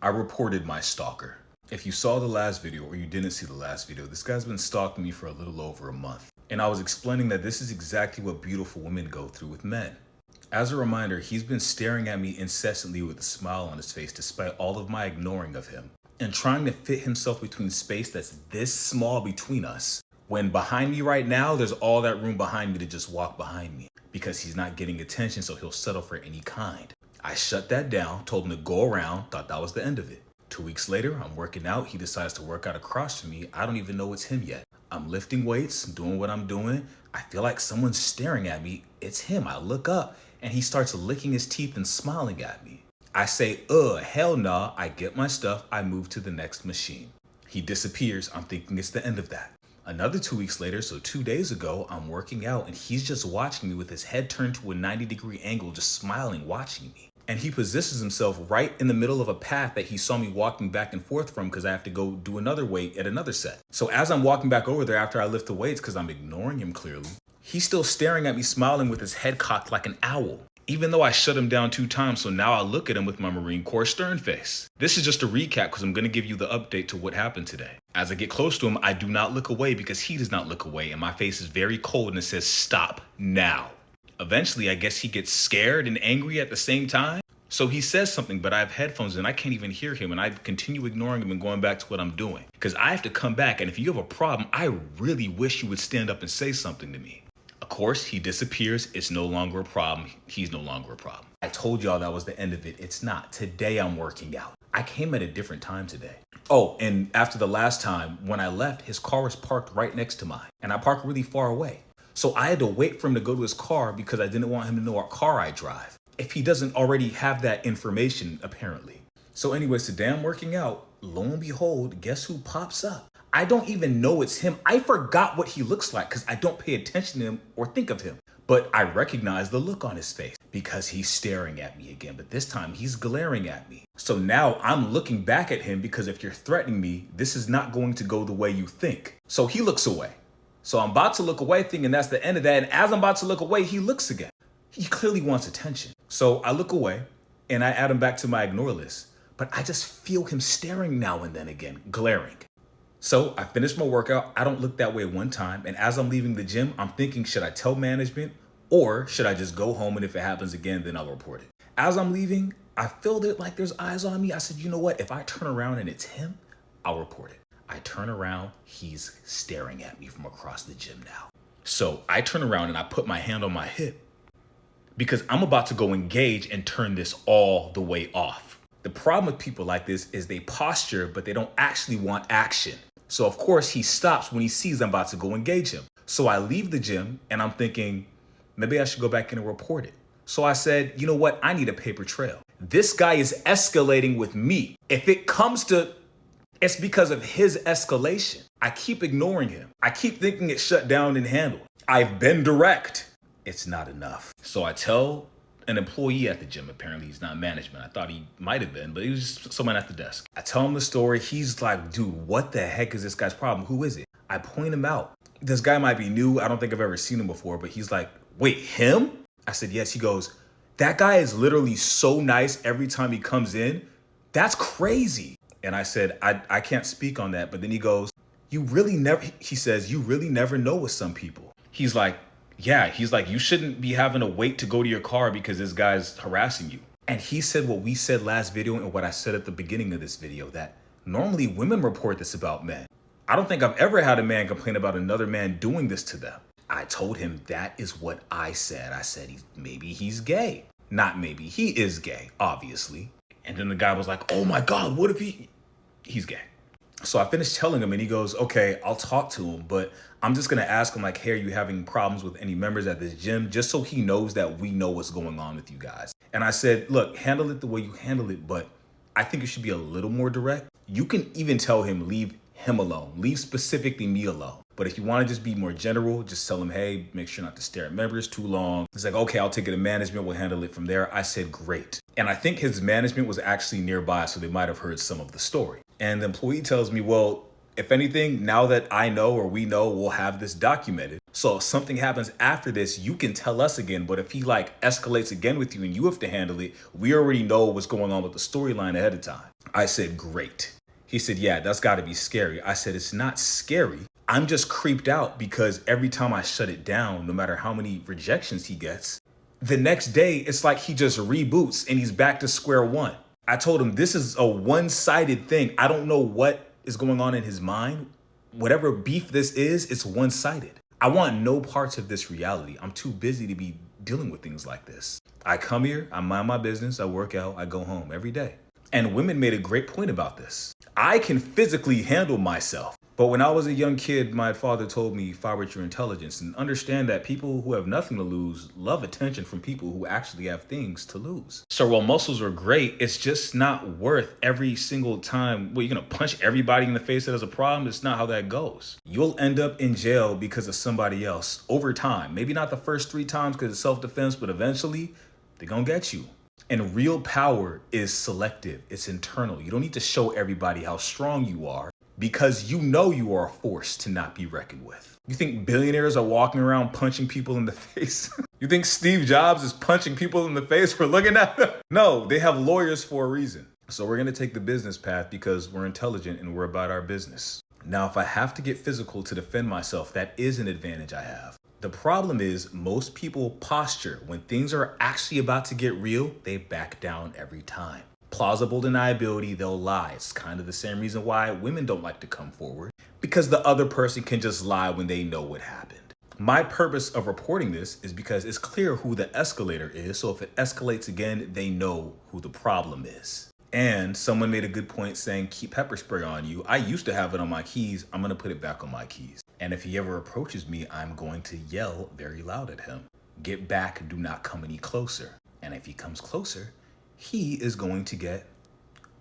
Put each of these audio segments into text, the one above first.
I reported my stalker. If you saw the last video or you didn't see the last video, this guy's been stalking me for a little over a month. And I was explaining that this is exactly what beautiful women go through with men. As a reminder, he's been staring at me incessantly with a smile on his face despite all of my ignoring of him and trying to fit himself between space that's this small between us. When behind me right now, there's all that room behind me to just walk behind me because he's not getting attention, so he'll settle for any kind. I shut that down, told him to go around, thought that was the end of it. 2 weeks later, I'm working out. He decides to work out across from me. I don't even know it's him yet. I'm lifting weights, doing what I'm doing. I feel like someone's staring at me. It's him. I look up and he starts licking his teeth and smiling at me. I say, hell nah. I get my stuff. I move to the next machine. He disappears. I'm thinking it's the end of that. Another 2 weeks later, so 2 days ago, I'm working out and he's just watching me with his head turned to a 90-degree angle, just smiling, watching me. And he positions himself right in the middle of a path that he saw me walking back and forth from because I have to go do another weight at another set. So as I'm walking back over there after I lift the weights, because I'm ignoring him clearly, he's still staring at me, smiling with his head cocked like an owl. Even though I shut him down 2 times, so now I look at him with my Marine Corps stern face. This is just a recap because I'm going to give you the update to what happened today. As I get close to him, I do not look away because he does not look away, and my face is very cold and it says, "Stop now." Eventually, I guess he gets scared and angry at the same time. So he says something, but I have headphones and I can't even hear him, and I continue ignoring him and going back to what I'm doing. Because I have to come back, and if you have a problem, I really wish you would stand up and say something to me. Of course, he disappears. It's no longer a problem. He's no longer a problem. I told y'all that was the end of it. It's not. Today I'm working out. I came at a different time today. Oh, and after the last time, when I left, his car was parked right next to mine, and I parked really far away. So I had to wait for him to go to his car because I didn't want him to know what car I drive, if he doesn't already have that information, apparently. So anyways, today I'm working out. Lo and behold, guess who pops up? I don't even know it's him. I forgot what he looks like because I don't pay attention to him or think of him. But I recognize the look on his face because he's staring at me again. But this time he's glaring at me. So now I'm looking back at him because if you're threatening me, this is not going to go the way you think. So he looks away. So I'm about to look away thinking that's the end of that. And as I'm about to look away, he looks again. He clearly wants attention. So I look away and I add him back to my ignore list. But I just feel him staring now and then again, glaring. So I finish my workout. I don't look that way one time. And as I'm leaving the gym, I'm thinking, should I tell management or should I just go home, and if it happens again, then I'll report it? As I'm leaving, I feel it like there's eyes on me. I said, you know what? If I turn around and it's him, I'll report it. I turn around. He's staring at me from across the gym now. So I turn around and I put my hand on my hip because I'm about to go engage and turn this all the way off. The problem with people like this is they posture, but they don't actually want action. So of course he stops when he sees I'm about to go engage him. So I leave the gym and I'm thinking, maybe I should go back in and report it. So I said, you know what? I need a paper trail. This guy is escalating with me. If it comes to, it's because of his escalation. I keep ignoring him. I keep thinking it's shut down and handled. I've been direct. It's not enough. So I tell an employee at the gym, apparently he's not management. I thought he might have been, but he was just someone at the desk. I tell him the story. He's like, dude, what the heck is this guy's problem? Who is it? I point him out. This guy might be new. I don't think I've ever seen him before, but he's like, wait, him? I said, yes. He goes, that guy is literally so nice every time he comes in. That's crazy. And I said, I can't speak on that. But then he goes, he says, you really never know with some people. He's like, yeah, he's like, you shouldn't be having to wait to go to your car because this guy's harassing you. And he said what we said last video and what I said at the beginning of this video, that normally women report this about men. I don't think I've ever had a man complain about another man doing this to them. I told him that is what I said. I said, maybe he's gay. Not maybe, he is gay, obviously. And then the guy was like, oh my God, what if he's gay? So I finished telling him and he goes, okay, I'll talk to him, but I'm just going to ask him like, hey, are you having problems with any members at this gym? Just so he knows that we know what's going on with you guys. And I said, look, handle it the way you handle it, but I think you should be a little more direct. You can even tell him, leave him alone, leave specifically me alone. But if you want to just be more general, just tell him, hey, make sure not to stare at members too long. He's like, okay, I'll take it to management. We'll handle it from there. I said, great. And I think his management was actually nearby, so they might have heard some of the story. And the employee tells me, well, if anything, now that I know or we know, we'll have this documented. So if something happens after this, you can tell us again. But if he like escalates again with you and you have to handle it, we already know what's going on with the storyline ahead of time. I said, great. He said, yeah, that's gotta be scary. I said, it's not scary. I'm just creeped out because every time I shut it down, no matter how many rejections he gets, the next day it's like he just reboots and he's back to square one. I told him this is a one-sided thing. I don't know what is going on in his mind. Whatever beef this is, it's one-sided. I want no parts of this reality. I'm too busy to be dealing with things like this. I come here, I mind my business, I work out, I go home every day. And women made a great point about this. I can physically handle myself. But when I was a young kid, my father told me, fight with your intelligence and understand that people who have nothing to lose love attention from people who actually have things to lose. So while muscles are great, it's just not worth every single time. Well, you're gonna punch everybody in the face that has a problem. It's not how that goes. You'll end up in jail because of somebody else over time. Maybe not the first 3 times because it's self-defense, but eventually they're gonna get you. And real power is selective. It's internal. You don't need to show everybody how strong you are because you know you are a force to not be reckoned with. You think billionaires are walking around punching people in the face? You think Steve Jobs is punching people in the face for looking at them? No, they have lawyers for a reason. So we're gonna take the business path because we're intelligent and we're about our business. Now, if I have to get physical to defend myself, that is an advantage I have. The problem is most people posture when things are actually about to get real, they back down every time. Plausible deniability, they'll lie. It's kind of the same reason why women don't like to come forward, because the other person can just lie when they know what happened. My purpose of reporting this is because it's clear who the escalator is, so if it escalates again, they know who the problem is. And someone made a good point saying, keep pepper spray on you. I used to have it on my keys. I'm gonna put it back on my keys. And if he ever approaches me, I'm going to yell very loud at him. Get back, do not come any closer. And if he comes closer, he is going to get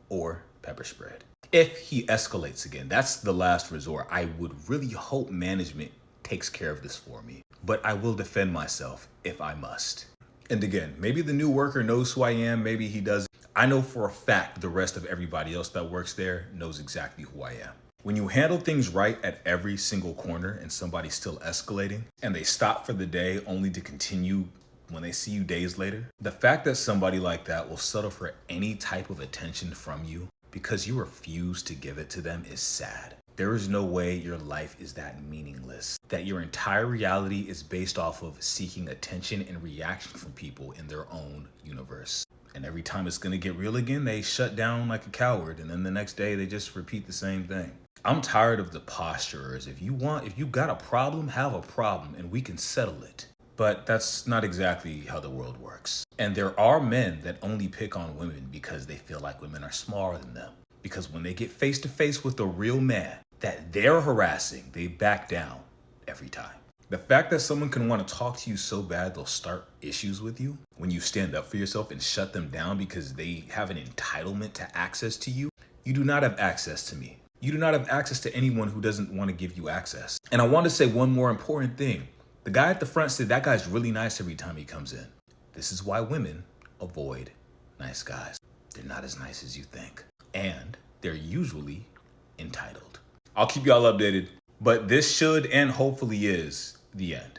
or pepper sprayed. If he escalates again, that's the last resort. I would really hope management takes care of this for me, but I will defend myself if I must. And again, maybe the new worker knows who I am, maybe he doesn't. I know for a fact the rest of everybody else that works there knows exactly who I am. When you handle things right at every single corner and somebody's still escalating and they stop for the day only to continue when they see you days later, the fact that somebody like that will settle for any type of attention from you because you refuse to give it to them is sad. There is no way your life is that meaningless, that your entire reality is based off of seeking attention and reaction from people in their own universe. And every time it's gonna get real again, they shut down like a coward. And then the next day they just repeat the same thing. I'm tired of the posturers. If you got a problem, have a problem and we can settle it. But that's not exactly how the world works. And there are men that only pick on women because they feel like women are smaller than them. Because when they get face to face with a real man that they're harassing, they back down every time. The fact that someone can want to talk to you so bad they'll start issues with you when you stand up for yourself and shut them down because they have an entitlement to access to you, you do not have access to me. You do not have access to anyone who doesn't want to give you access. And I want to say one more important thing. The guy at the front said that guy's really nice every time he comes in. This is why women avoid nice guys. They're not as nice as you think. And they're usually entitled. I'll keep y'all updated, but this should and hopefully is the end.